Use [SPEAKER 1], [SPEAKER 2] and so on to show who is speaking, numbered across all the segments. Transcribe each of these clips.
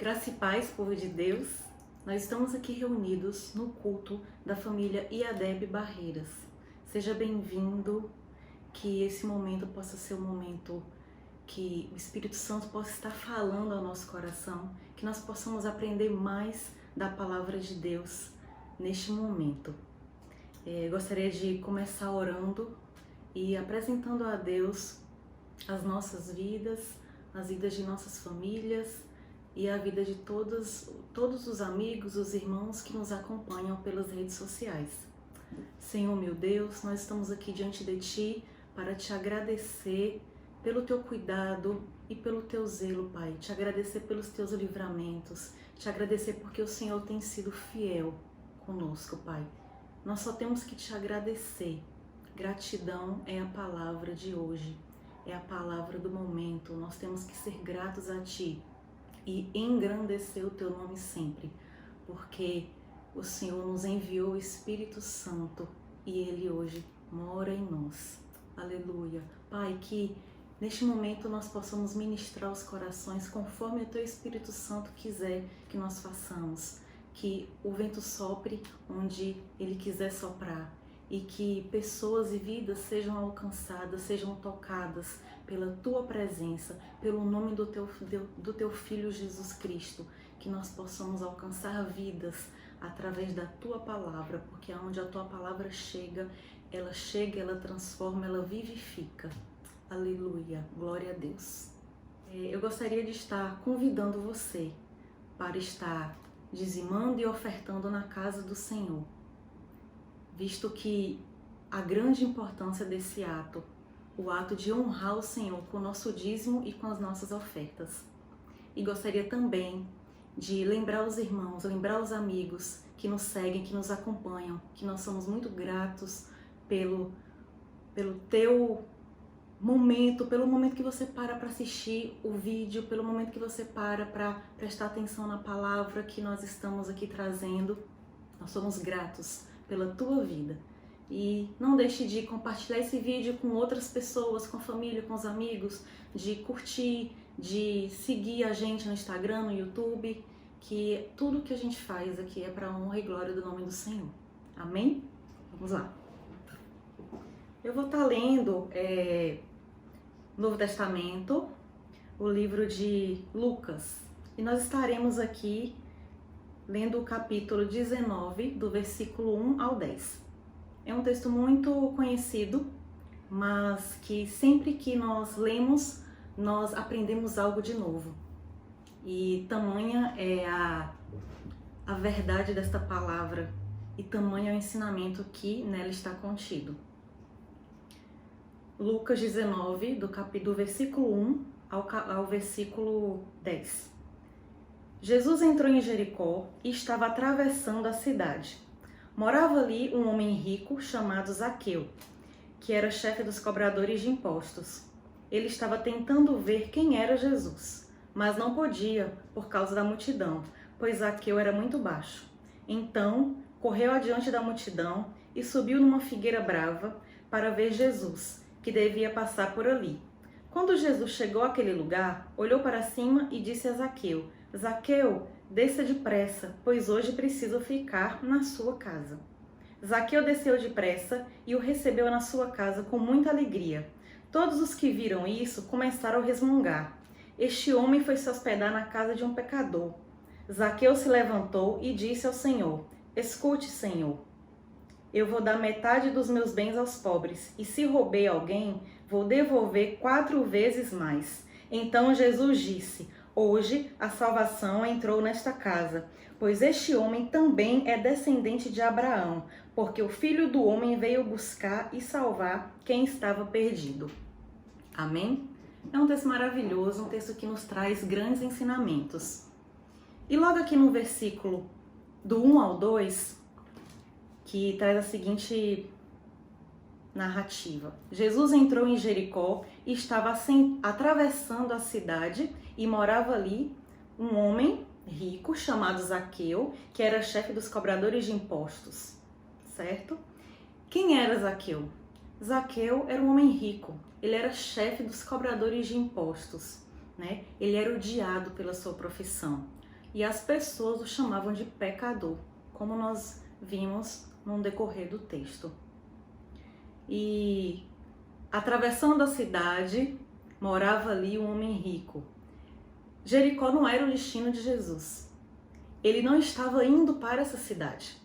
[SPEAKER 1] Graça e paz, povo de Deus. Nós estamos aqui reunidos no culto da família IADEB Barreiras. Seja bem-vindo, que esse momento possa ser um momento que o Espírito Santo possa estar falando ao nosso coração, que nós possamos aprender mais da palavra de Deus neste momento. Gostaria de começar orando e apresentando a Deus as nossas vidas, as vidas de nossas famílias e a vida de todos os amigos, os irmãos que nos acompanham pelas redes sociais. Senhor meu Deus, nós estamos aqui diante de Ti para Te agradecer pelo Teu cuidado e pelo Teu zelo, Pai. Te agradecer pelos Teus livramentos, Te agradecer porque o Senhor tem sido fiel conosco, Pai. Nós só temos que Te agradecer. Gratidão é a palavra de hoje, é a palavra do momento. Nós temos que ser gratos a Ti e engrandecer o Teu nome sempre, porque o Senhor nos enviou o Espírito Santo e Ele hoje mora em nós. Aleluia. Pai, que neste momento nós possamos ministrar os corações conforme o Teu Espírito Santo quiser que nós façamos, que o vento sopre onde Ele quiser soprar e que pessoas e vidas sejam alcançadas, sejam tocadas pela Tua presença, pelo nome do Teu Filho Jesus Cristo, que nós possamos alcançar vidas através da Tua palavra, porque aonde a Tua palavra chega, ela transforma, ela vivifica. Aleluia, glória a Deus. Eu gostaria de estar convidando você para estar dizimando e ofertando na casa do Senhor, visto que a grande importância desse ato, o ato de honrar o Senhor com o nosso dízimo e com as nossas ofertas. E gostaria também de lembrar os irmãos, lembrar os amigos que nos seguem, que nos acompanham, que nós somos muito gratos pelo teu momento, pelo momento que você para assistir o vídeo, pelo momento que você para prestar atenção na palavra que nós estamos aqui trazendo. Nós somos gratos pela tua vida. E não deixe de compartilhar esse vídeo com outras pessoas, com a família, com os amigos, de curtir, de seguir a gente no Instagram, no YouTube, que tudo que a gente faz aqui é para a honra e glória do nome do Senhor. Amém? Vamos lá. Eu vou estar lendo Novo Testamento, o livro de Lucas, e nós estaremos aqui lendo o capítulo 19, do versículo 1 ao 10. É um texto muito conhecido, mas que sempre que nós lemos, nós aprendemos algo de novo. E tamanha é a verdade desta palavra, e tamanho é o ensinamento que nela está contido. Lucas 19, do versículo 1 ao versículo 10. Jesus entrou em Jericó e estava atravessando a cidade. Morava ali um homem rico chamado Zaqueu, que era chefe dos cobradores de impostos. Ele estava tentando ver quem era Jesus, mas não podia por causa da multidão, pois Zaqueu era muito baixo. Então, correu adiante da multidão e subiu numa figueira brava para ver Jesus, que devia passar por ali. Quando Jesus chegou àquele lugar, olhou para cima e disse a Zaqueu: Zaqueu, desça depressa, pois hoje preciso ficar na sua casa. Zaqueu desceu depressa e o recebeu na sua casa com muita alegria. Todos os que viram isso começaram a resmungar. Este homem foi se hospedar na casa de um pecador. Zaqueu se levantou e disse ao Senhor: Escute, Senhor, eu vou dar metade dos meus bens aos pobres, e se roubei alguém, vou devolver 4 vezes mais. Então Jesus disse: Hoje a salvação entrou nesta casa, pois este homem também é descendente de Abraão, porque o Filho do Homem veio buscar e salvar quem estava perdido. Amém? É um texto maravilhoso, um texto que nos traz grandes ensinamentos. E logo aqui no versículo do 1 ao 2, que traz a seguinte narrativa. Jesus entrou em Jericó e estava atravessando a cidade e morava ali um homem rico chamado Zaqueu, que era chefe dos cobradores de impostos, certo? Quem era Zaqueu? Zaqueu era um homem rico, ele era chefe dos cobradores de impostos, né? Ele era odiado pela sua profissão. e as pessoas o chamavam de pecador, como nós vimos no decorrer do texto. E atravessando a cidade, morava ali um homem rico. Jericó não era o destino de Jesus. Ele não estava indo para essa cidade.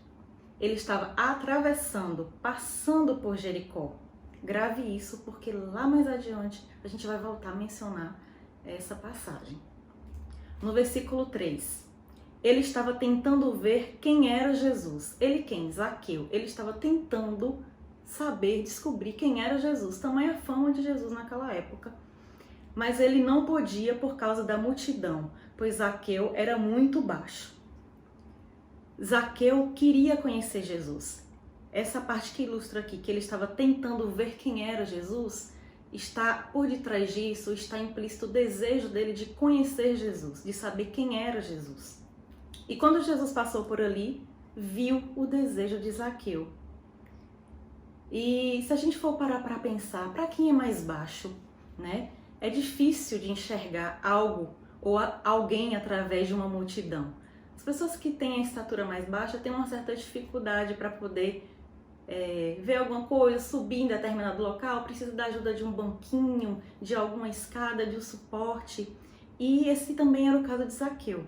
[SPEAKER 1] Ele estava atravessando, passando por Jericó. Grave isso, porque lá mais adiante a gente vai voltar a mencionar essa passagem. No versículo 3, ele estava tentando ver quem era Jesus. Ele quem? Zaqueu. Ele estava tentando saber, descobrir quem era Jesus. Tamanha fama de Jesus naquela época. Mas ele não podia por causa da multidão, pois Zaqueu era muito baixo. Zaqueu queria conhecer Jesus. Essa parte que ilustra aqui, que ele estava tentando ver quem era Jesus, está por detrás disso, está implícito o desejo dele de conhecer Jesus, de saber quem era Jesus. E quando Jesus passou por ali, viu o desejo de Zaqueu. E se a gente for parar para pensar, para quem é mais baixo, né? É difícil de enxergar algo ou alguém através de uma multidão. As pessoas que têm a estatura mais baixa têm uma certa dificuldade para poder ver alguma coisa, subir em determinado local, precisa da ajuda de um banquinho, de alguma escada, de um suporte. E esse também era o caso de Zaqueu.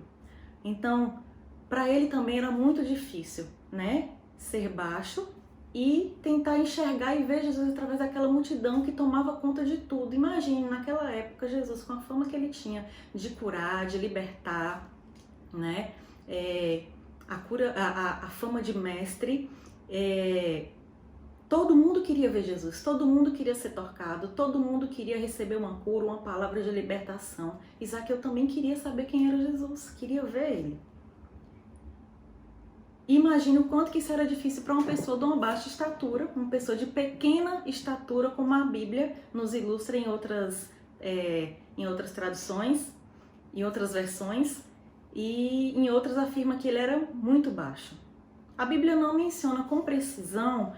[SPEAKER 1] Então, para ele também era muito difícil, né? Ser baixo e tentar enxergar e ver Jesus através daquela multidão que tomava conta de tudo. Imagine, naquela época, Jesus com a fama que ele tinha de curar, de libertar, né? A fama de mestre. Todo mundo queria ver Jesus, todo mundo queria ser tocado, todo mundo queria receber uma cura, uma palavra de libertação. E Zaqueu também queria saber quem era Jesus, queria ver ele. Imagina o quanto que isso era difícil para uma pessoa de uma baixa estatura, uma pessoa de pequena estatura, como a Bíblia nos ilustra em outras traduções, em outras versões, e em outras afirma que ele era muito baixo. A Bíblia não menciona com precisão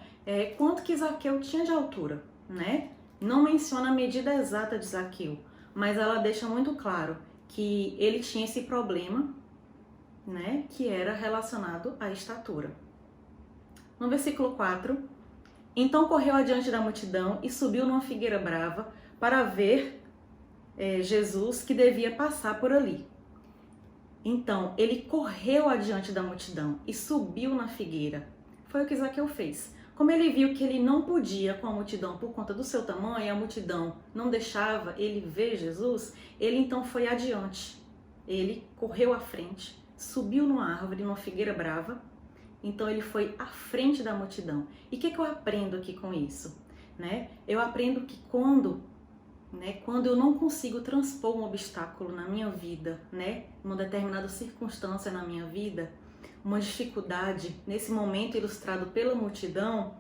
[SPEAKER 1] quanto que Zaqueu tinha de altura, né? Não menciona a medida exata de Zaqueu, mas ela deixa muito claro que ele tinha esse problema, né, que era relacionado à estatura. No versículo 4, então correu adiante da multidão e subiu numa figueira brava para ver Jesus que devia passar por ali. Então ele correu adiante da multidão e subiu na figueira. Foi o que Zaqueu fez. Como ele viu que ele não podia com a multidão por conta do seu tamanho, a multidão não deixava ele ver Jesus, ele então foi adiante. Ele correu à frente, subiu numa árvore, numa figueira brava, então ele foi à frente da multidão. E o que eu aprendo aqui com isso? Né? Eu aprendo que quando eu não consigo transpor um obstáculo na minha vida, né, uma determinada circunstância na minha vida, uma dificuldade, nesse momento ilustrado pela multidão,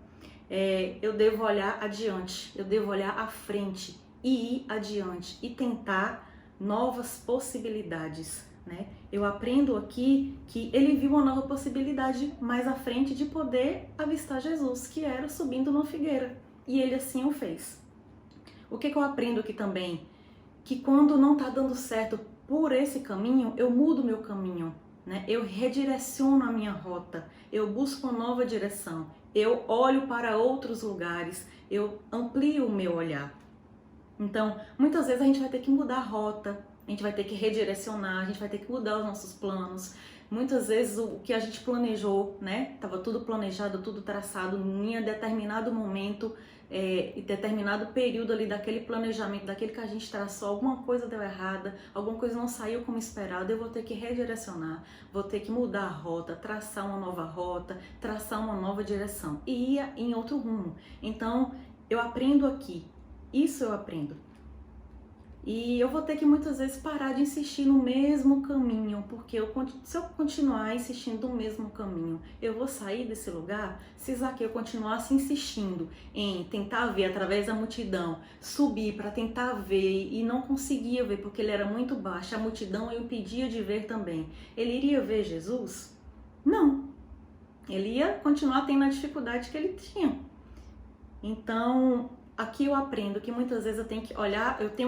[SPEAKER 1] eu devo olhar adiante, eu devo olhar à frente e ir adiante e tentar novas possibilidades. Né? Eu aprendo aqui que ele viu uma nova possibilidade mais à frente de poder avistar Jesus, que era subindo numa figueira. E ele assim o fez. O que eu aprendo aqui também? Que quando não está dando certo por esse caminho, eu mudo meu caminho. Né? Eu redireciono a minha rota, eu busco uma nova direção, eu olho para outros lugares, eu amplio o meu olhar. Então, muitas vezes a gente vai ter que mudar a rota, a gente vai ter que redirecionar, a gente vai ter que mudar os nossos planos. Muitas vezes o que a gente planejou, né? Tava tudo planejado, tudo traçado em determinado momento, e determinado período ali daquele planejamento, daquele que a gente traçou, alguma coisa deu errada, alguma coisa não saiu como esperado, eu vou ter que redirecionar, vou ter que mudar a rota, traçar uma nova rota, traçar uma nova direção e ir em outro rumo. Então, eu aprendo aqui, isso eu aprendo. E eu vou ter que muitas vezes parar de insistir no mesmo caminho, porque se eu continuar insistindo no mesmo caminho, eu vou sair desse lugar. Se Zaqueu continuasse insistindo em tentar ver através da multidão, subir para tentar ver e não conseguia ver porque ele era muito baixo, a multidão o impedia de ver também, ele iria ver Jesus? Não, ele ia continuar tendo a dificuldade que ele tinha. Então, aqui eu aprendo que muitas vezes eu tenho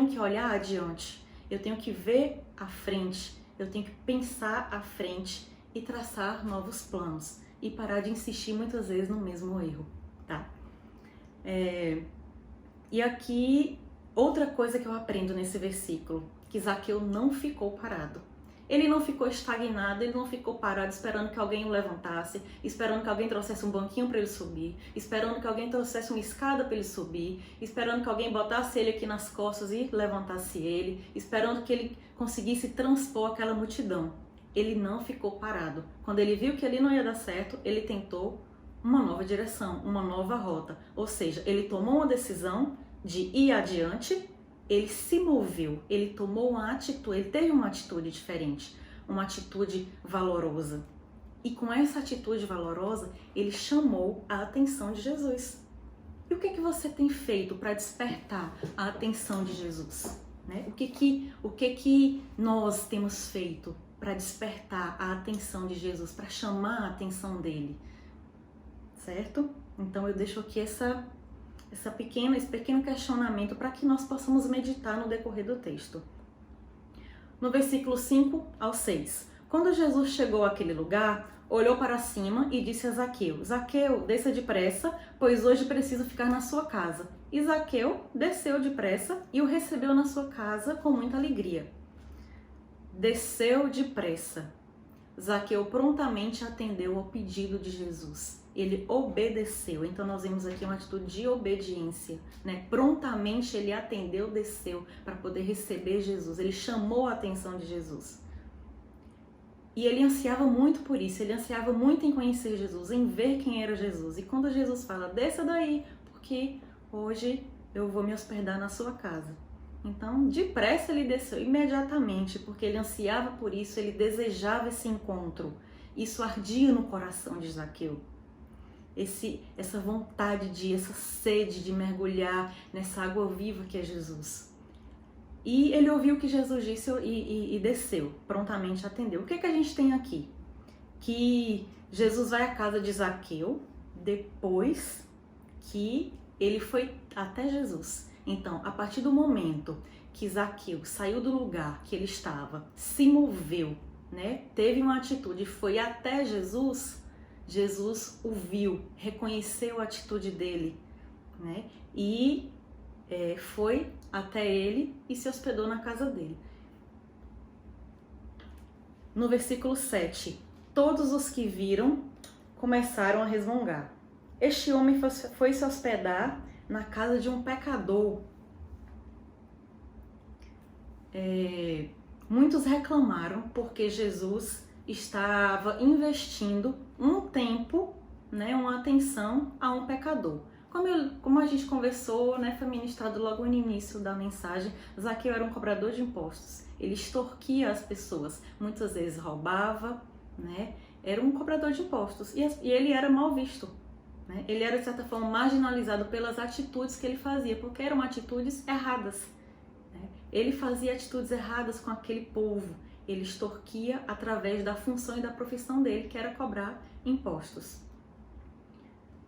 [SPEAKER 1] que olhar adiante, eu tenho que ver à frente, eu tenho que pensar à frente e traçar novos planos e parar de insistir muitas vezes no mesmo erro, tá? E aqui, outra coisa que eu aprendo nesse versículo, que Zaqueu não ficou parado. Ele não ficou estagnado, ele não ficou parado esperando que alguém o levantasse, esperando que alguém trouxesse um banquinho para ele subir, esperando que alguém trouxesse uma escada para ele subir, esperando que alguém botasse ele aqui nas costas e levantasse ele, esperando que ele conseguisse transpor aquela multidão. Ele não ficou parado. Quando ele viu que ali não ia dar certo, ele tentou uma nova direção, uma nova rota. Ou seja, ele tomou uma decisão de ir adiante, ele se moveu, ele tomou uma atitude, ele teve uma atitude diferente, uma atitude valorosa. E com essa atitude valorosa, ele chamou a atenção de Jesus. E o que você tem feito para despertar a atenção de Jesus? Né? O que nós temos feito para despertar a atenção de Jesus, para chamar a atenção dele? Certo? Então eu deixo aqui esse pequeno questionamento para que nós possamos meditar no decorrer do texto. No versículo 5 ao 6. Quando Jesus chegou àquele lugar, olhou para cima e disse a Zaqueu: Zaqueu, desça depressa, pois hoje preciso ficar na sua casa. E Zaqueu desceu depressa e o recebeu na sua casa com muita alegria. Desceu depressa. Zaqueu prontamente atendeu ao pedido de Jesus. Ele obedeceu. Então nós vemos aqui uma atitude de obediência, né? Prontamente ele atendeu, desceu para poder receber Jesus. Ele chamou a atenção de Jesus. E ele ansiava muito por isso, ele ansiava muito em conhecer Jesus, em ver quem era Jesus. E quando Jesus fala, desça daí, porque hoje eu vou me hospedar na sua casa. Então, depressa ele desceu imediatamente, porque ele ansiava por isso, ele desejava esse encontro. Isso ardia no coração de Zaqueu. Essa vontade essa sede de mergulhar nessa água viva que é Jesus. E ele ouviu o que Jesus disse e desceu, prontamente atendeu. O que a gente tem aqui? Que Jesus vai à casa de Zaqueu depois que ele foi até Jesus. Então, a partir do momento que Zaqueu saiu do lugar que ele estava, se moveu, né? Teve uma atitude, foi até Jesus, Jesus o viu, reconheceu a atitude dele, né? E foi até ele e se hospedou na casa dele. No versículo 7, todos os que viram começaram a resmungar. Este homem foi se hospedar na casa de um pecador. Muitos reclamaram porque Jesus estava investindo um tempo, né, uma atenção a um pecador. Como a gente conversou, né, foi ministrado logo no início da mensagem, Zaqueu era um cobrador de impostos. Ele extorquia as pessoas, muitas vezes roubava, né, era um cobrador de impostos e ele era mal visto. Ele era, de certa forma, marginalizado pelas atitudes que ele fazia, porque eram atitudes erradas. Ele fazia atitudes erradas com aquele povo. Ele extorquia através da função e da profissão dele, que era cobrar impostos.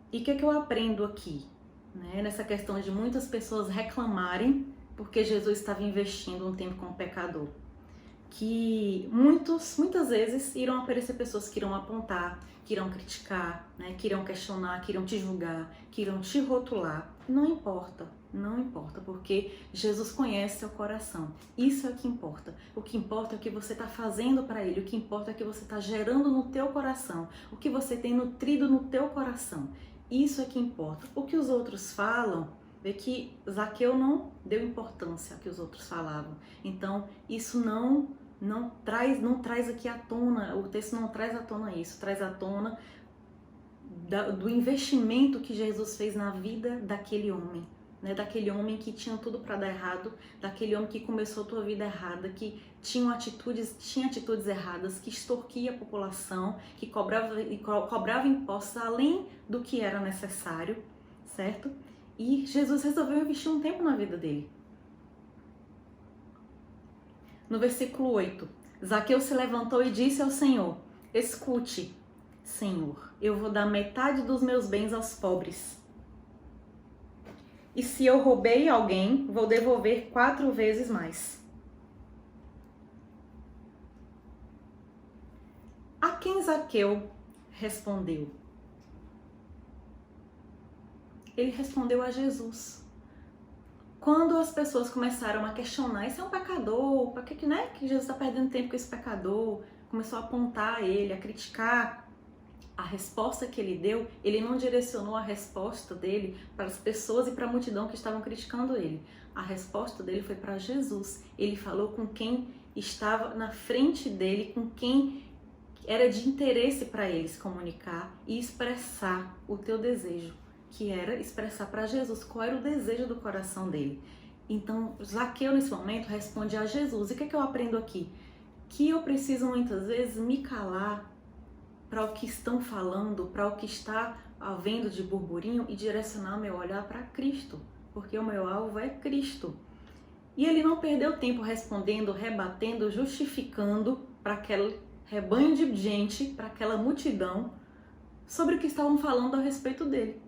[SPEAKER 1] E o que eu aprendo aqui? Nessa questão de muitas pessoas reclamarem porque Jesus estava investindo um tempo com o pecador. Que muitas vezes irão aparecer pessoas que irão apontar, que irão criticar, né, que irão questionar, que irão te julgar, que irão te rotular. Não importa, porque Jesus conhece seu coração. Isso é o que importa. O que importa é o que você está fazendo para Ele, o que importa é o que você está gerando no teu coração, o que você tem nutrido no teu coração. Isso é que importa. O que os outros falam, é que Zaqueu não deu importância ao que os outros falavam. Então, isso não traz aqui à tona, o texto não traz à tona isso, traz à tona do investimento que Jesus fez na vida daquele homem, né? Daquele homem que tinha tudo para dar errado, daquele homem que começou a tua vida errada, que tinha atitudes erradas, que extorquia a população, que cobrava impostos além do que era necessário, certo? E Jesus resolveu investir um tempo na vida dele. No versículo 8, Zaqueu se levantou e disse ao Senhor: escute, Senhor, eu vou dar metade dos meus bens aos pobres. E se eu roubei alguém, vou devolver 4 vezes mais. quem Zaqueu respondeu? Ele respondeu a Jesus. Quando as pessoas começaram a questionar, esse é um pecador, para que, né, que Jesus está perdendo tempo com esse pecador, começou a apontar ele, a criticar a resposta que ele deu, ele não direcionou a resposta dele para as pessoas e para a multidão que estavam criticando ele. A resposta dele foi para Jesus. Ele falou com quem estava na frente dele, com quem era de interesse para ele se comunicar e expressar o teu desejo, que era expressar para Jesus qual era o desejo do coração dele. Então, Zaqueu, nesse momento, responde a Jesus. E o que é que eu aprendo aqui? Que eu preciso, muitas vezes, me calar para o que estão falando, para o que está havendo de burburinho e direcionar meu olhar para Cristo, porque o meu alvo é Cristo. E ele não perdeu tempo respondendo, rebatendo, justificando para aquele rebanho de gente, para aquela multidão, sobre o que estavam falando a respeito dele.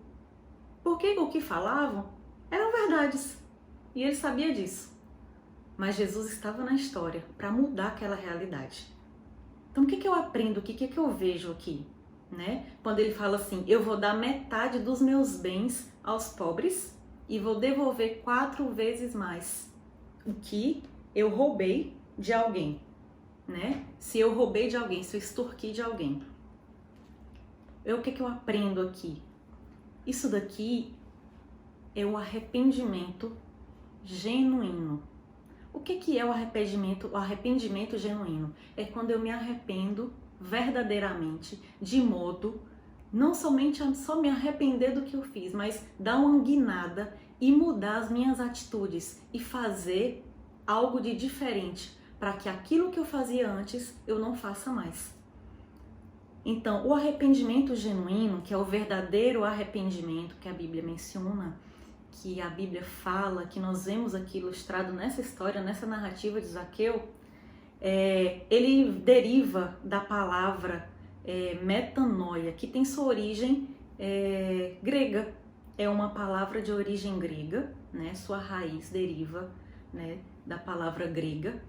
[SPEAKER 1] Porque o que falavam eram verdades. E ele sabia disso. Mas Jesus estava na história para mudar aquela realidade. Então o que eu aprendo aqui? O que eu vejo aqui? Né? Quando ele fala assim, eu vou dar metade dos meus bens aos pobres e vou devolver 4 vezes mais o que eu roubei de alguém. Né? Se eu roubei de alguém, se eu extorqui de alguém. O que eu aprendo aqui? Isso daqui é o arrependimento genuíno. O que é o arrependimento? O arrependimento genuíno é quando eu me arrependo verdadeiramente, de modo não somente a só me arrepender do que eu fiz, mas dar uma guinada e mudar as minhas atitudes e fazer algo de diferente para que aquilo que eu fazia antes eu não faça mais. Então, o arrependimento genuíno, que é o verdadeiro arrependimento que a Bíblia menciona, que a Bíblia fala, que nós vemos aqui ilustrado nessa história, nessa narrativa de Zaqueu, ele deriva da palavra metanoia, que tem sua origem grega. É uma palavra de origem grega, né? Sua raiz deriva, né, da palavra grega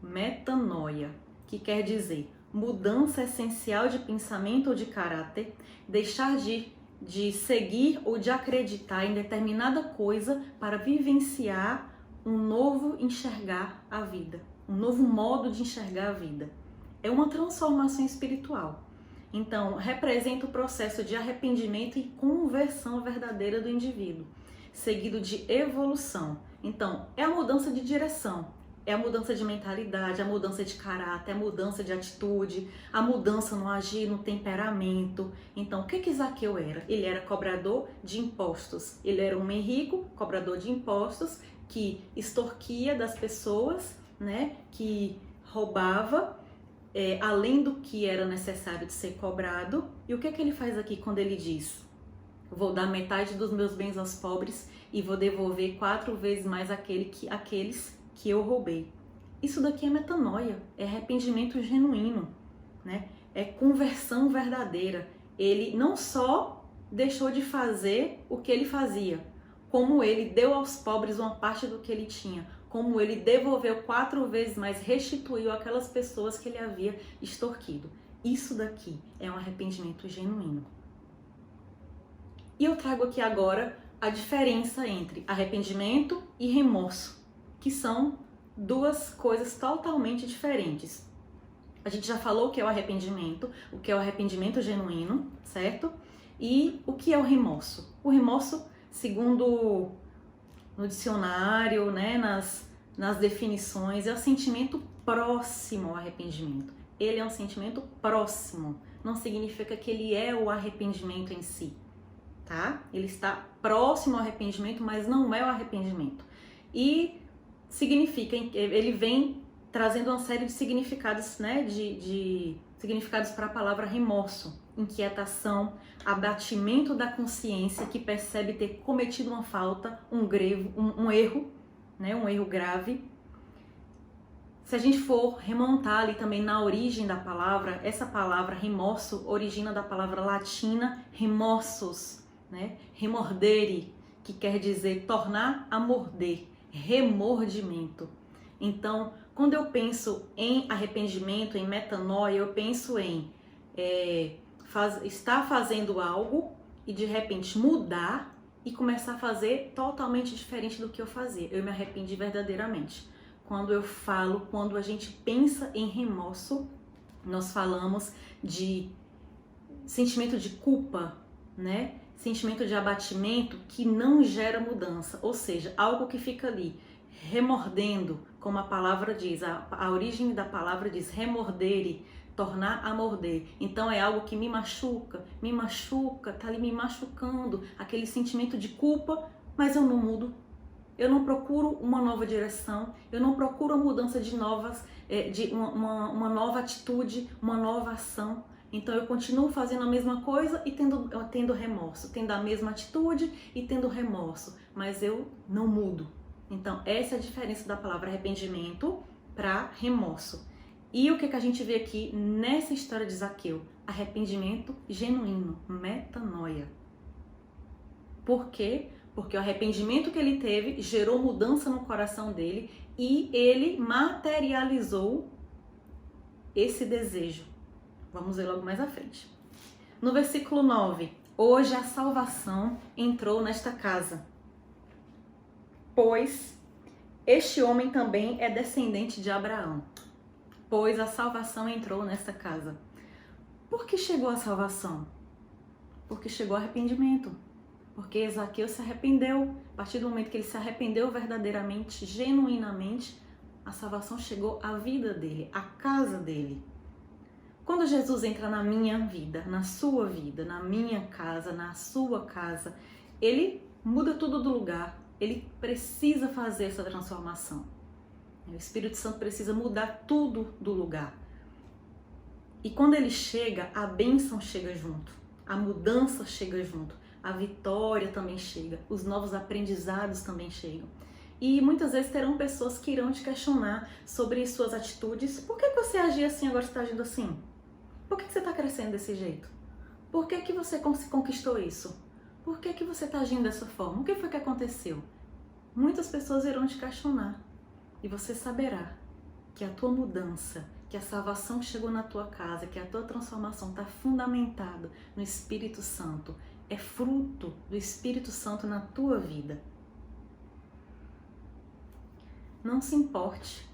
[SPEAKER 1] metanoia, que quer dizer mudança essencial de pensamento ou de caráter, deixar de seguir ou de acreditar em determinada coisa para vivenciar um novo enxergar a vida, um novo modo de enxergar a vida. É uma transformação espiritual. Então, representa o processo de arrependimento e conversão verdadeira do indivíduo, seguido de evolução. Então, é a mudança de direção. É a mudança de mentalidade, a mudança de caráter, a mudança de atitude, a mudança no agir, no temperamento. Então, o que Zaqueu era? Ele era cobrador de impostos. Ele era um rico, cobrador de impostos, que extorquia das pessoas, né? Que roubava, além do que era necessário de ser cobrado. E o que ele faz aqui quando ele diz: vou dar metade dos meus bens aos pobres e vou devolver 4 vezes mais aqueles que eu roubei? Isso daqui é metanoia, é arrependimento genuíno, né? É conversão verdadeira. Ele não só deixou de fazer o que ele fazia, como ele deu aos pobres uma parte do que ele tinha, como ele devolveu 4 vezes mais, restituiu aquelas pessoas que ele havia extorquido. Isso daqui é um arrependimento genuíno. E eu trago aqui agora a diferença entre arrependimento e remorso, que são 2 coisas totalmente diferentes. A gente já falou o que é o que é o arrependimento genuíno, certo? E o que é o remorso? O remorso, segundo no dicionário, né, nas definições, é o sentimento próximo ao arrependimento. Ele é um sentimento próximo, não significa que ele é o arrependimento em si, tá? Ele está próximo ao arrependimento, mas não é o arrependimento. E significa, ele vem trazendo uma série de significados, né, de significados para a palavra remorso: inquietação, abatimento da consciência que percebe ter cometido uma falta, um erro, né, um erro grave. Se a gente for remontar ali também na origem da palavra, essa palavra remorso origina da palavra latina remorsos, né, remordere, que quer dizer tornar a morder, remordimento. Então, quando eu penso em arrependimento, em metanoia, eu penso em estar fazendo algo e de repente mudar e começar a fazer totalmente diferente do que eu fazia. Eu me arrependi verdadeiramente. Quando a gente pensa em remorso, nós falamos de sentimento de culpa, né? Sentimento de abatimento que não gera mudança, ou seja, algo que fica ali remordendo, como a palavra diz, a origem da palavra diz remordere, tornar a morder. Então é algo que me machuca, tá ali me machucando, aquele sentimento de culpa, mas eu não mudo. Eu não procuro uma nova direção, eu não procuro a mudança de uma nova atitude, uma nova ação. Então eu continuo fazendo a mesma coisa e tendo remorso, tendo a mesma atitude e tendo remorso, mas eu não mudo. Então essa é a diferença da palavra arrependimento para remorso. E o que a gente vê aqui nessa história de Zaqueu? Arrependimento genuíno, metanoia. Por quê? Porque o arrependimento que ele teve gerou mudança no coração dele e ele materializou esse desejo. Vamos ver logo mais à frente. No versículo 9, hoje a salvação entrou nesta casa, pois este homem também é descendente de Abraão. Pois a salvação entrou nesta casa. Por que chegou a salvação? Porque chegou o arrependimento. Porque Zaqueu se arrependeu. A partir do momento que ele se arrependeu verdadeiramente, genuinamente, a salvação chegou à vida dele, à casa dele. Quando Jesus entra na minha vida, na sua vida, na minha casa, na sua casa, ele muda tudo do lugar. Ele precisa fazer essa transformação. O Espírito Santo precisa mudar tudo do lugar. E quando ele chega, a bênção chega junto, a mudança chega junto, a vitória também chega, os novos aprendizados também chegam. E muitas vezes terão pessoas que irão te questionar sobre suas atitudes. Por que você agia assim, agora você está agindo assim? Por que você está crescendo desse jeito? Por que você conquistou isso? Por que você está agindo dessa forma? O que foi que aconteceu? Muitas pessoas irão te questionar. E você saberá que a tua mudança, que a salvação chegou na tua casa, que a tua transformação está fundamentada no Espírito Santo. É fruto do Espírito Santo na tua vida. Não se importe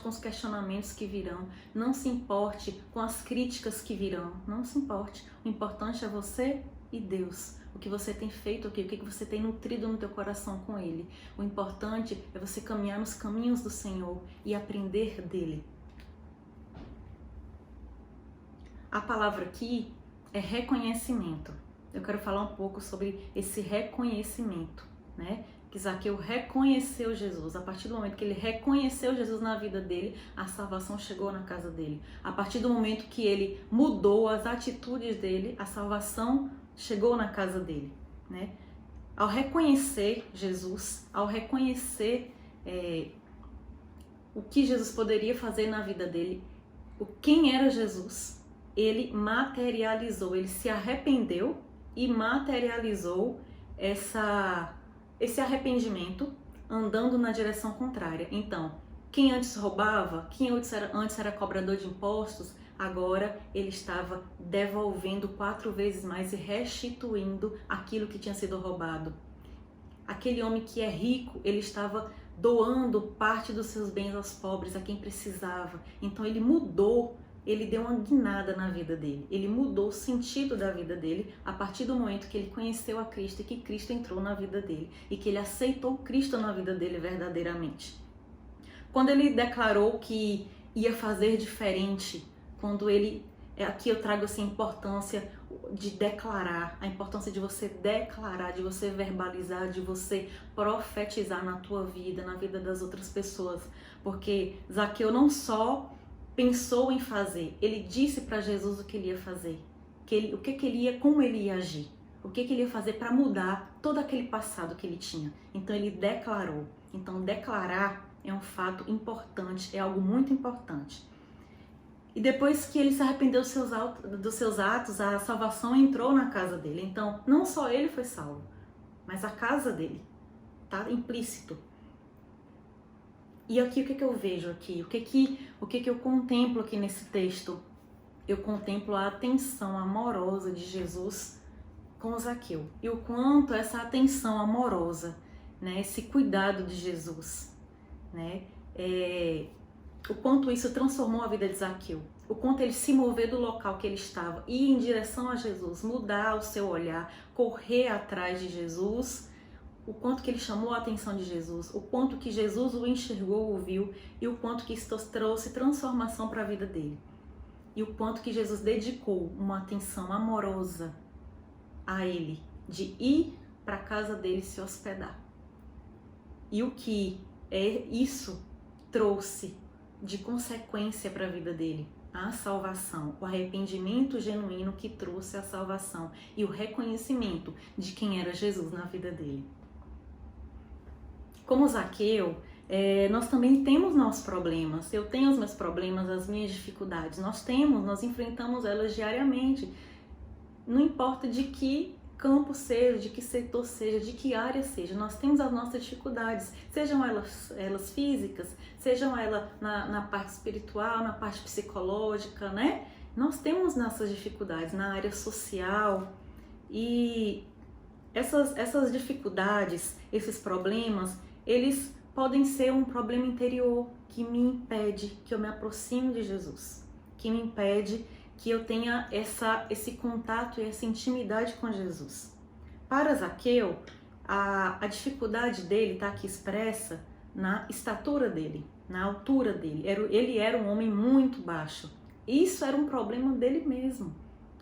[SPEAKER 1] com os questionamentos que virão, não se importe com as críticas que virão, não se importe. O importante é você e Deus. O que você tem feito aqui, o que você tem nutrido no teu coração com Ele. O importante é você caminhar nos caminhos do Senhor e aprender dEle. A palavra aqui é reconhecimento. Eu quero falar um pouco sobre esse reconhecimento, né? Que Zaqueu reconheceu Jesus. A partir do momento que ele reconheceu Jesus na vida dele, a salvação chegou na casa dele. A partir do momento que ele mudou as atitudes dele, a salvação chegou na casa dele, né? Ao reconhecer Jesus, ao reconhecer o que Jesus poderia fazer na vida dele, quem era Jesus, ele materializou, ele se arrependeu e materializou esse arrependimento andando na direção contrária. Então, quem antes roubava, quem antes era cobrador de impostos, agora ele estava devolvendo 4 vezes mais e restituindo aquilo que tinha sido roubado. Aquele homem que é rico, ele estava doando parte dos seus bens aos pobres, a quem precisava. Então ele mudou, ele deu uma guinada na vida dele. Ele mudou o sentido da vida dele a partir do momento que ele conheceu a Cristo e que Cristo entrou na vida dele. E que ele aceitou Cristo na vida dele verdadeiramente. Quando ele declarou que ia fazer diferente, quando ele... Aqui eu trago assim, a importância de declarar, a importância de você declarar, de você verbalizar, de você profetizar na tua vida, na vida das outras pessoas. Porque Zaqueu não só pensou em fazer, ele disse para Jesus o que ele ia fazer, como ele ia agir, o que ele ia fazer para mudar todo aquele passado que ele tinha. Então ele declarou. Então declarar é um fato importante, é algo muito importante. E depois que ele se arrependeu dos seus atos, a salvação entrou na casa dele. Então não só ele foi salvo, mas a casa dele, tá implícito. E aqui o que eu vejo aqui? O que eu contemplo aqui nesse texto? eu contemplo a atenção amorosa de Jesus com Zaqueu. E o quanto essa atenção amorosa, né, esse cuidado de Jesus, né, o quanto isso transformou a vida de Zaqueu. O quanto ele se mover do local que ele estava, ir em direção a Jesus, mudar o seu olhar, correr atrás de Jesus, o quanto que ele chamou a atenção de Jesus, o quanto que Jesus o enxergou, o viu, e o quanto que isso trouxe transformação para a vida dele. E o quanto que Jesus dedicou uma atenção amorosa a ele, de ir para a casa dele se hospedar. E o que isso trouxe de consequência para a vida dele? A salvação, o arrependimento genuíno que trouxe a salvação e o reconhecimento de quem era Jesus na vida dele. Como Zaqueu, nós também temos nossos problemas. Eu tenho os meus problemas, as minhas dificuldades. Nós enfrentamos elas diariamente. Não importa de que campo seja, de que setor seja, de que área seja, nós temos as nossas dificuldades, sejam elas físicas, sejam elas na parte espiritual, na parte psicológica, né? Nós temos nossas dificuldades na área social, e essas dificuldades, esses problemas, eles podem ser um problema interior que me impede que eu me aproxime de Jesus, que me impede que eu tenha esse contato e essa intimidade com Jesus. Para Zaqueu, a dificuldade dele está aqui expressa na estatura dele, na altura dele. Ele era um homem muito baixo. Isso era um problema dele mesmo.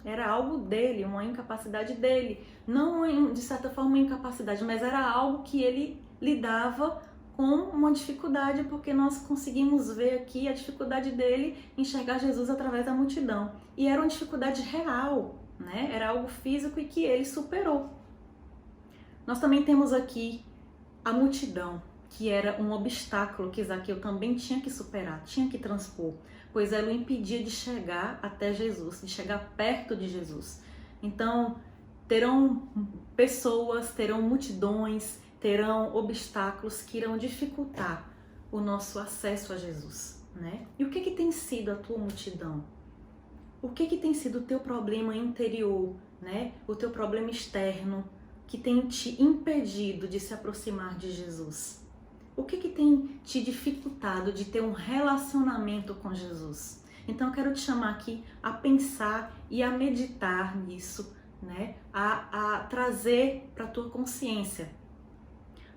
[SPEAKER 1] Era algo dele, uma incapacidade dele. Não, de certa forma, uma incapacidade, mas era algo que ele lidava com uma dificuldade, porque nós conseguimos ver aqui a dificuldade dele enxergar Jesus através da multidão. E era uma dificuldade real, né? Era algo físico e que ele superou. Nós também temos aqui a multidão, que era um obstáculo que Zaqueu também tinha que superar, tinha que transpor, pois ela o impedia de chegar até Jesus, de chegar perto de Jesus. Então, terão pessoas, terão multidões, terão obstáculos que irão dificultar o nosso acesso a Jesus, né? E o que tem sido a tua multidão? O que tem sido o teu problema interior, né? O teu problema externo que tem te impedido de se aproximar de Jesus? O que tem te dificultado de ter um relacionamento com Jesus? Então eu quero te chamar aqui a pensar e a meditar nisso, né? A trazer para a tua consciência.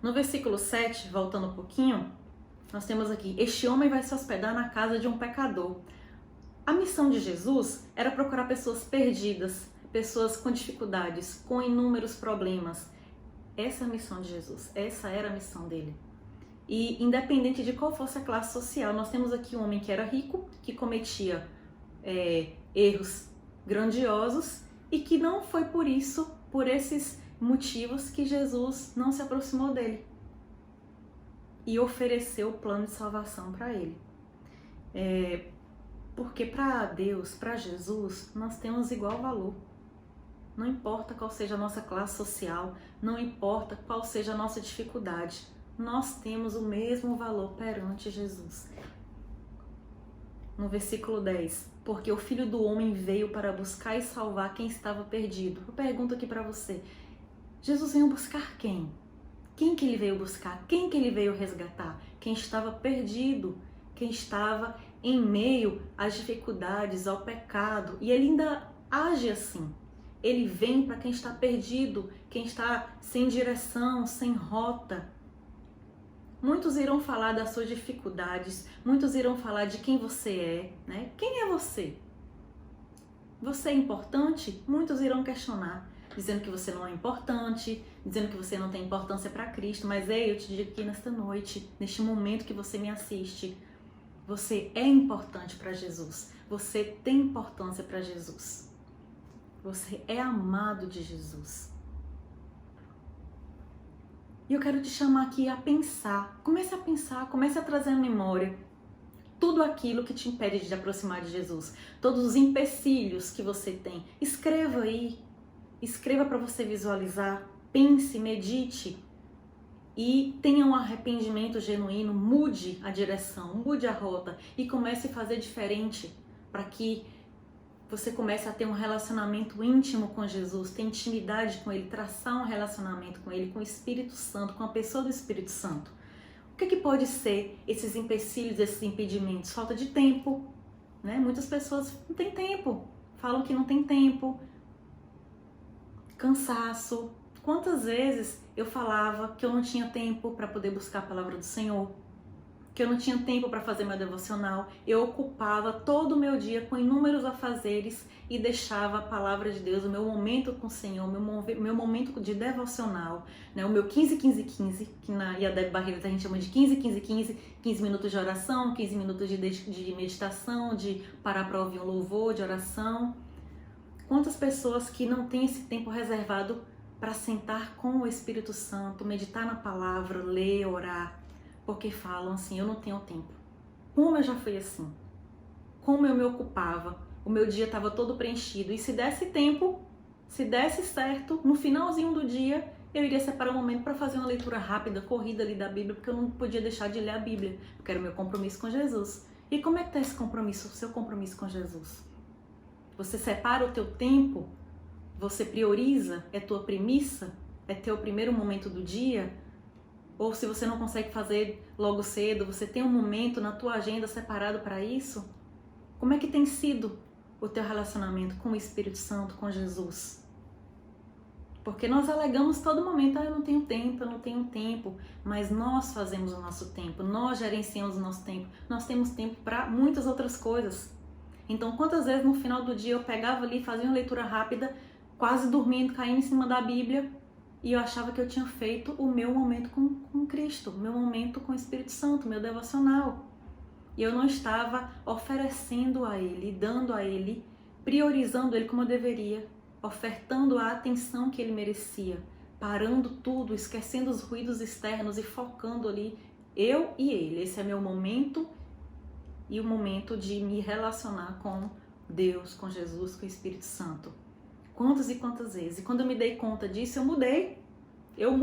[SPEAKER 1] No versículo 7, voltando um pouquinho, nós temos aqui: este homem vai se hospedar na casa de um pecador. A missão de Jesus era procurar pessoas perdidas, pessoas com dificuldades, com inúmeros problemas. Essa é a missão de Jesus, essa era a missão dele. E independente de qual fosse a classe social, nós temos aqui um homem que era rico, que cometia erros grandiosos, e que não foi por isso, por esses motivos, que Jesus não se aproximou dele e ofereceu o plano de salvação para ele. Porque para Deus, para Jesus, nós temos igual valor. Não importa qual seja a nossa classe social, não importa qual seja a nossa dificuldade, nós temos o mesmo valor perante Jesus. No versículo 10, porque o Filho do Homem veio para buscar e salvar quem estava perdido. Eu pergunto aqui para você, Jesus veio buscar quem? Quem que ele veio buscar? Quem que ele veio resgatar? Quem estava perdido, quem estava em meio às dificuldades, ao pecado. E ele ainda age assim. Ele vem para quem está perdido, quem está sem direção, sem rota. Muitos irão falar das suas dificuldades, muitos irão falar de quem você é, né? Quem é você? Você é importante? Muitos irão questionar, dizendo que você não é importante, dizendo que você não tem importância para Cristo. Mas eu te digo aqui nesta noite, neste momento que você me assiste, você é importante para Jesus, você tem importância para Jesus, você é amado de Jesus. E eu quero te chamar aqui a pensar, comece a trazer à memória tudo aquilo que te impede de te aproximar de Jesus, todos os empecilhos que você tem. Escreva aí, escreva para você visualizar, pense, medite e tenha um arrependimento genuíno, mude a direção, mude a rota e comece a fazer diferente para que você comece a ter um relacionamento íntimo com Jesus, ter intimidade com Ele, traçar um relacionamento com Ele, com o Espírito Santo, com a pessoa do Espírito Santo. O que pode ser esses empecilhos, esses impedimentos? Falta de tempo, né? Muitas pessoas não têm tempo, falam que não tem tempo, cansaço. Quantas vezes eu falava que eu não tinha tempo para poder buscar a palavra do Senhor, que eu não tinha tempo para fazer meu devocional, eu ocupava todo o meu dia com inúmeros afazeres e deixava a palavra de Deus, o meu momento com o Senhor, meu momento de devocional, né? O meu 15-15-15, que na IADEB Barreiras a gente chama de 15-15-15, 15 minutos de oração, 15 minutos de meditação, de parar para ouvir um louvor, de oração. Quantas pessoas que não têm esse tempo reservado para sentar com o Espírito Santo, meditar na palavra, ler, orar, porque falam assim, eu não tenho tempo. Como eu já fui assim? Como eu me ocupava? O meu dia estava todo preenchido. E se desse tempo, se desse certo, no finalzinho do dia, eu iria separar um momento para fazer uma leitura rápida, corrida ali da Bíblia, porque eu não podia deixar de ler a Bíblia, porque era o meu compromisso com Jesus. E como é que está esse compromisso, o seu compromisso com Jesus? Você separa o teu tempo? Você prioriza? É tua premissa? É teu primeiro momento do dia? Ou se você não consegue fazer logo cedo, você tem um momento na tua agenda separado para isso? Como é que tem sido o teu relacionamento com o Espírito Santo, com Jesus? Porque nós alegamos todo momento, eu não tenho tempo, mas nós fazemos o nosso tempo, nós gerenciamos o nosso tempo, nós temos tempo para muitas outras coisas. Então, quantas vezes no final do dia eu pegava ali, fazia uma leitura rápida, quase dormindo, caindo em cima da Bíblia, e eu achava que eu tinha feito o meu momento com Cristo, o meu momento com o Espírito Santo, o meu devocional. E eu não estava oferecendo a Ele, dando a Ele, priorizando Ele como eu deveria, ofertando a atenção que Ele merecia, parando tudo, esquecendo os ruídos externos e focando ali, eu e Ele. Esse é meu momento e o momento de me relacionar com Deus, com Jesus, com o Espírito Santo. Quantas e quantas vezes? E quando eu me dei conta disso, eu mudei, eu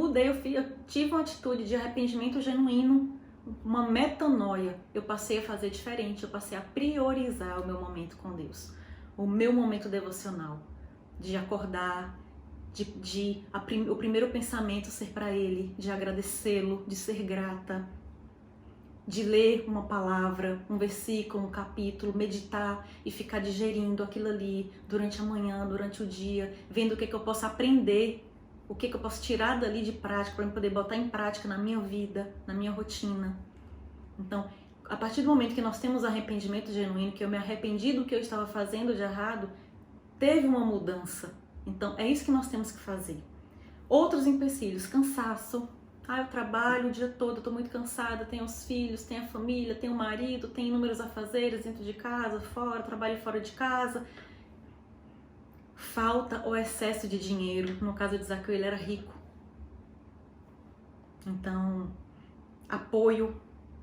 [SPEAKER 1] tive uma atitude de arrependimento genuíno, uma metanoia. Eu passei a fazer diferente, eu passei a priorizar o meu momento com Deus, o meu momento devocional, de acordar, o primeiro pensamento ser para Ele, de agradecê-lo, de ser grata, de ler uma palavra, um versículo, um capítulo, meditar e ficar digerindo aquilo ali durante a manhã, durante o dia, vendo o que eu posso aprender, o que eu posso tirar dali de prática para eu poder botar em prática na minha vida, na minha rotina. Então, a partir do momento que nós temos arrependimento genuíno, que eu me arrependi do que eu estava fazendo de errado, teve uma mudança. Então, é isso que nós temos que fazer. Outros empecilhos, cansaço. Eu trabalho o dia todo, eu tô muito cansada, tenho os filhos, tenho a família, tenho o marido, tenho inúmeros afazeres dentro de casa, fora, trabalho fora de casa. Falta ou excesso de dinheiro. No caso de Zaqueu, ele era rico. Então, apoio.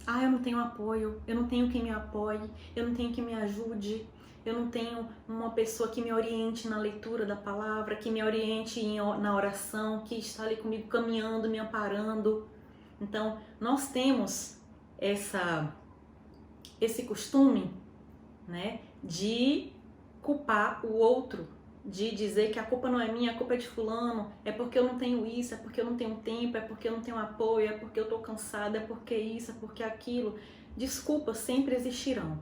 [SPEAKER 1] Eu não tenho apoio, eu não tenho quem me apoie, eu não tenho quem me ajude, eu não tenho uma pessoa que me oriente na leitura da palavra, que me oriente na oração, que está ali comigo caminhando, me amparando. Então, nós temos esse costume, né, de culpar o outro, de dizer que a culpa não é minha, a culpa é de fulano, é porque eu não tenho isso, é porque eu não tenho tempo, é porque eu não tenho apoio, é porque eu estou cansada, é porque isso, é porque aquilo. Desculpas sempre existirão.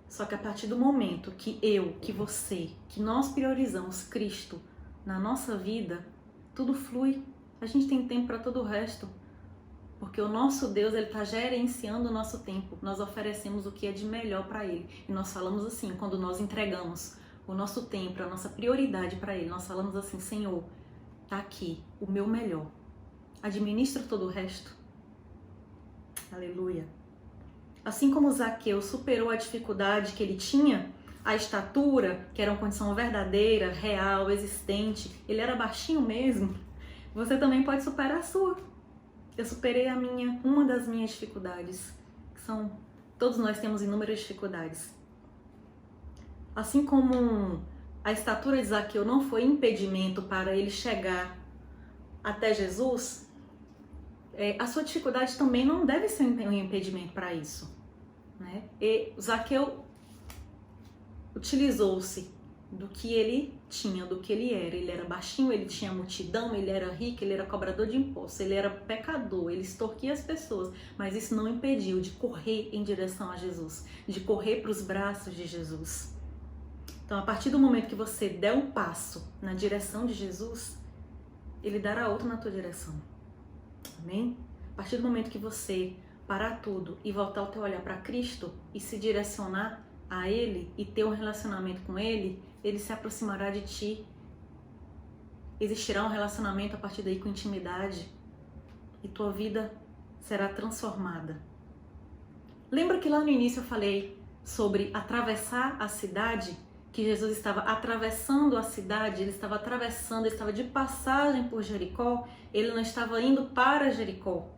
[SPEAKER 1] Só que a partir do momento que que você, que nós priorizamos Cristo na nossa vida, tudo flui. A gente tem tempo para todo o resto. Porque o nosso Deus, Ele está gerenciando o nosso tempo. Nós oferecemos o que é de melhor para Ele. E nós falamos assim, quando nós entregamos o nosso tempo, a nossa prioridade para Ele, nós falamos assim, Senhor, tá aqui o meu melhor. Administra todo o resto. Aleluia. Assim como Zaqueu superou a dificuldade que ele tinha, a estatura, que era uma condição verdadeira, real, existente, ele era baixinho mesmo, você também pode superar a sua. Eu superei uma das minhas dificuldades, todos nós temos inúmeras dificuldades. Assim como a estatura de Zaqueu não foi impedimento para ele chegar até Jesus, a sua dificuldade também não deve ser um impedimento para isso, né? E Zaqueu utilizou-se do que ele tinha, do que ele era. Ele era baixinho, ele tinha multidão, ele era rico, ele era cobrador de impostos, ele era pecador, ele extorquia as pessoas, mas isso não impediu de correr em direção a Jesus, de correr para os braços de Jesus. Então, a partir do momento que você der um passo na direção de Jesus, ele dará outro na tua direção. Amém? A partir do momento que você parar tudo e voltar o teu olhar para Cristo e se direcionar a Ele e ter um relacionamento com Ele, Ele se aproximará de ti. Existirá um relacionamento a partir daí com intimidade e tua vida será transformada. Lembra que lá no início eu falei sobre atravessar a cidade? Que Jesus estava atravessando a cidade, ele estava atravessando, ele estava de passagem por Jericó, ele não estava indo para Jericó.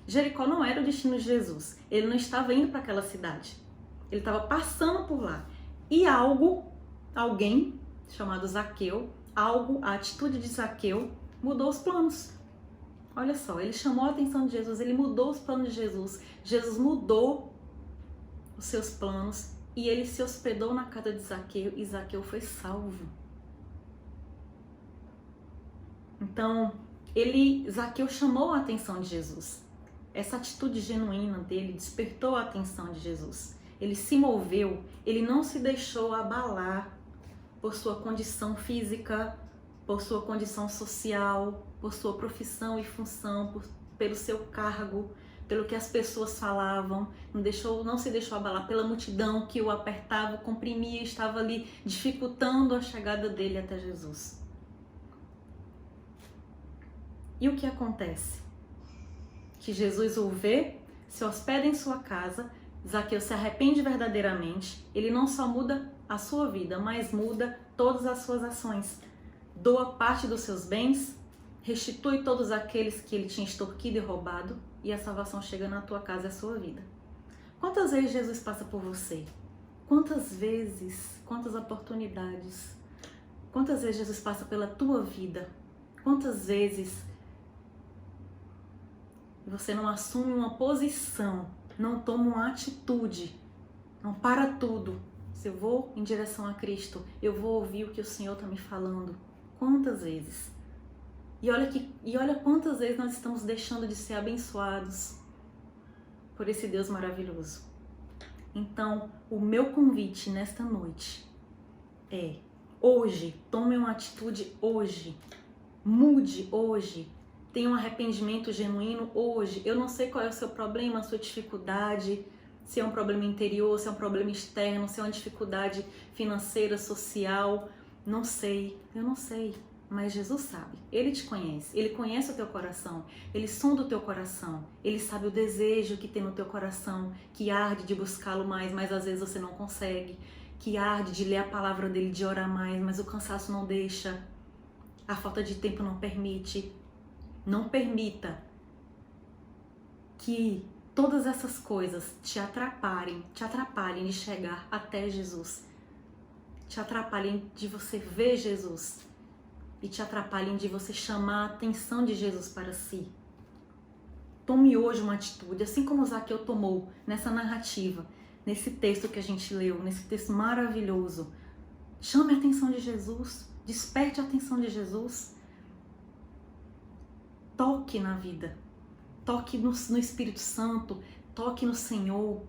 [SPEAKER 1] Jericó não era o destino de Jesus, ele não estava indo para aquela cidade, ele estava passando por lá. E alguém chamado Zaqueu, a atitude de Zaqueu mudou os planos. Olha só, ele chamou a atenção de Jesus, ele mudou os planos de Jesus, Jesus mudou os seus planos e ele se hospedou na casa de Zaqueu e Zaqueu foi salvo. Então, Zaqueu chamou a atenção de Jesus. Essa atitude genuína dele despertou a atenção de Jesus. Ele se moveu, ele não se deixou abalar por sua condição física, por sua condição social, por sua profissão e função, pelo seu cargo, pelo que as pessoas falavam, não se deixou abalar pela multidão que o apertava, comprimia e estava ali dificultando a chegada dele até Jesus. E o que acontece? Que Jesus o vê, se hospeda em sua casa, Zaqueu se arrepende verdadeiramente, ele não só muda a sua vida, mas muda todas as suas ações. Doa parte dos seus bens, restitui todos aqueles que ele tinha extorquido e roubado, e a salvação chega na tua casa e a sua vida. Quantas vezes Jesus passa por você? Quantas vezes, quantas oportunidades, quantas vezes Jesus passa pela tua vida? Quantas vezes você não assume uma posição, não toma uma atitude, não para tudo. Se eu vou em direção a Cristo, eu vou ouvir o que o Senhor está me falando. Quantas vezes? E olha quantas vezes nós estamos deixando de ser abençoados por esse Deus maravilhoso. Então, o meu convite nesta noite é: hoje, tome uma atitude hoje, mude hoje, tenha um arrependimento genuíno hoje. Eu não sei qual é o seu problema, a sua dificuldade, se é um problema interior, se é um problema externo, se é uma dificuldade financeira, social, não sei, eu não sei. Mas Jesus sabe, Ele te conhece, Ele conhece o teu coração, Ele sonda o teu coração, Ele sabe o desejo que tem no teu coração, que arde de buscá-lo mais, mas às vezes você não consegue, que arde de ler a palavra dEle, de orar mais, mas o cansaço não deixa, a falta de tempo não permite. Não permita que todas essas coisas te atrapalhem de chegar até Jesus, te atrapalhem de você ver Jesus, e te atrapalhem de você chamar a atenção de Jesus para si. Tome hoje uma atitude, assim como Zaqueu tomou nessa narrativa, nesse texto que a gente leu, nesse texto maravilhoso. Chame a atenção de Jesus, desperte a atenção de Jesus. Toque na vida, toque no Espírito Santo, toque no Senhor,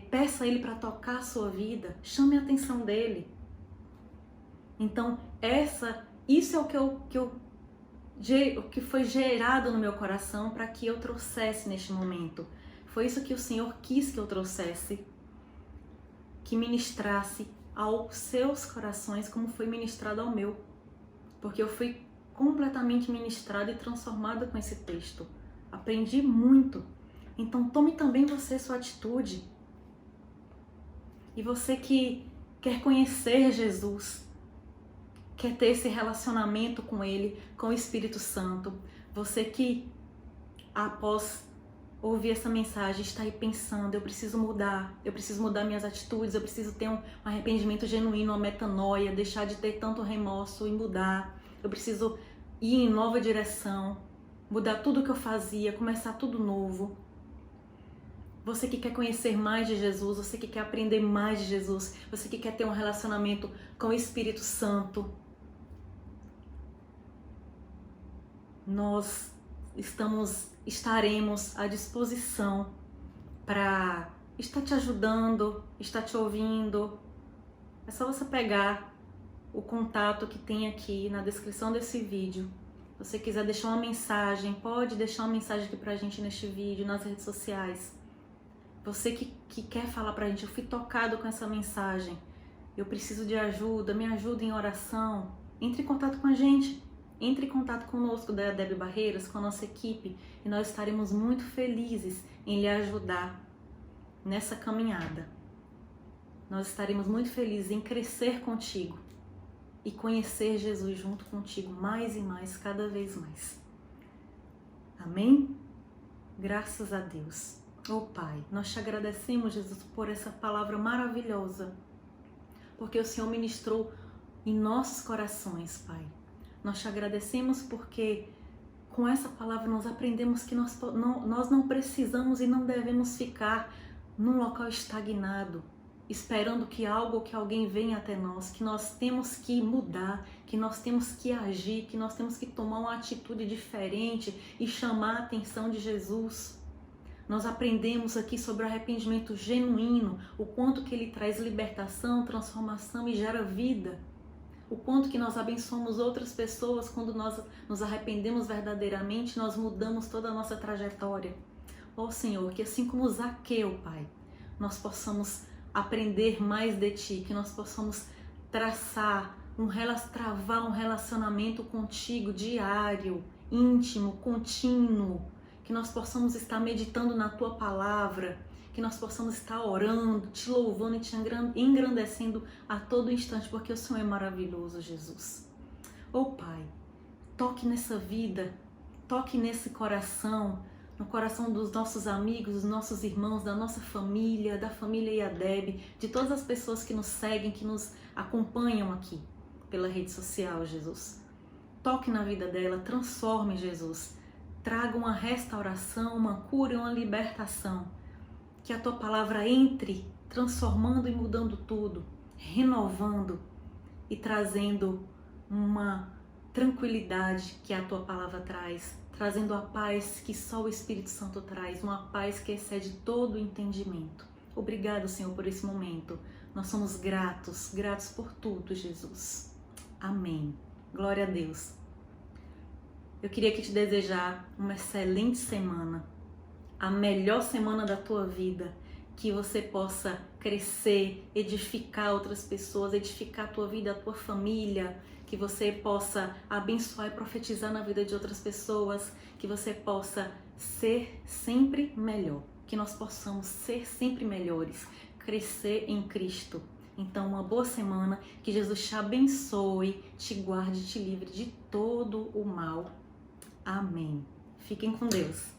[SPEAKER 1] peça a Ele para tocar a sua vida, chame a atenção dEle. Então, isso é o que foi gerado no meu coração para que eu trouxesse neste momento. Foi isso que o Senhor quis que eu trouxesse, que ministrasse aos seus corações como foi ministrado ao meu. Porque eu fui completamente ministrada e transformada com esse texto. Aprendi muito. Então tome também você sua atitude. E você que quer conhecer Jesus, quer ter esse relacionamento com Ele, com o Espírito Santo. Você que, após ouvir essa mensagem, está aí pensando: eu preciso mudar minhas atitudes, eu preciso ter um arrependimento genuíno, uma metanoia, deixar de ter tanto remorso e mudar. Eu preciso ir em nova direção, mudar tudo o que eu fazia, começar tudo novo. Você que quer conhecer mais de Jesus, você que quer aprender mais de Jesus, você que quer ter um relacionamento com o Espírito Santo, nós estaremos à disposição para estar te ajudando, estar te ouvindo. É só você pegar o contato que tem aqui na descrição desse vídeo. Se você quiser deixar uma mensagem, pode deixar uma mensagem aqui pra gente neste vídeo, nas redes sociais. Você que quer falar pra gente, eu fui tocado com essa mensagem, eu preciso de ajuda, me ajuda em oração. Entre em contato com a gente, entre em contato conosco da ADEB Barreiras, com a nossa equipe, e nós estaremos muito felizes em lhe ajudar nessa caminhada. Nós estaremos muito felizes em crescer contigo e conhecer Jesus junto contigo mais e mais, cada vez mais. Amém? Graças a Deus. Oh Pai, nós te agradecemos, Jesus, por essa palavra maravilhosa, porque o Senhor ministrou em nossos corações, Pai. Nós te agradecemos porque com essa palavra nós aprendemos que nós não precisamos e não devemos ficar num local estagnado, esperando que algo ou que alguém venha até nós, que nós temos que mudar, que nós temos que agir, que nós temos que tomar uma atitude diferente e chamar a atenção de Jesus. Nós aprendemos aqui sobre o arrependimento genuíno, o quanto que ele traz libertação, transformação e gera vida. O quanto que nós abençoamos outras pessoas quando nós nos arrependemos verdadeiramente, nós mudamos toda a nossa trajetória. Ó Senhor, que assim como Zaqueu, Pai, nós possamos aprender mais de Ti, que nós possamos travar um relacionamento contigo diário, íntimo, contínuo, que nós possamos estar meditando na Tua palavra, que nós possamos estar orando, Te louvando e Te engrandecendo a todo instante, porque o Senhor é maravilhoso, Jesus. Oh Pai, toque nessa vida, toque nesse coração, no coração dos nossos amigos, dos nossos irmãos, da nossa família, da família IADEB, de todas as pessoas que nos seguem, que nos acompanham aqui pela rede social, Jesus. Toque na vida dela, transforme, Jesus. Traga uma restauração, uma cura e uma libertação. Que a Tua palavra entre, transformando e mudando tudo, renovando e trazendo uma tranquilidade que a Tua palavra traz, trazendo a paz que só o Espírito Santo traz, uma paz que excede todo o entendimento. Obrigado, Senhor, por esse momento. Nós somos gratos por tudo, Jesus. Amém. Glória a Deus. Eu queria aqui te desejar uma excelente semana, a melhor semana da tua vida, que você possa crescer, edificar outras pessoas, edificar a tua vida, a tua família, que você possa abençoar e profetizar na vida de outras pessoas, que você possa ser sempre melhor, que nós possamos ser sempre melhores, crescer em Cristo. Então, uma boa semana, que Jesus te abençoe, te guarde, te livre de todo o mal. Amém. Fiquem com Deus.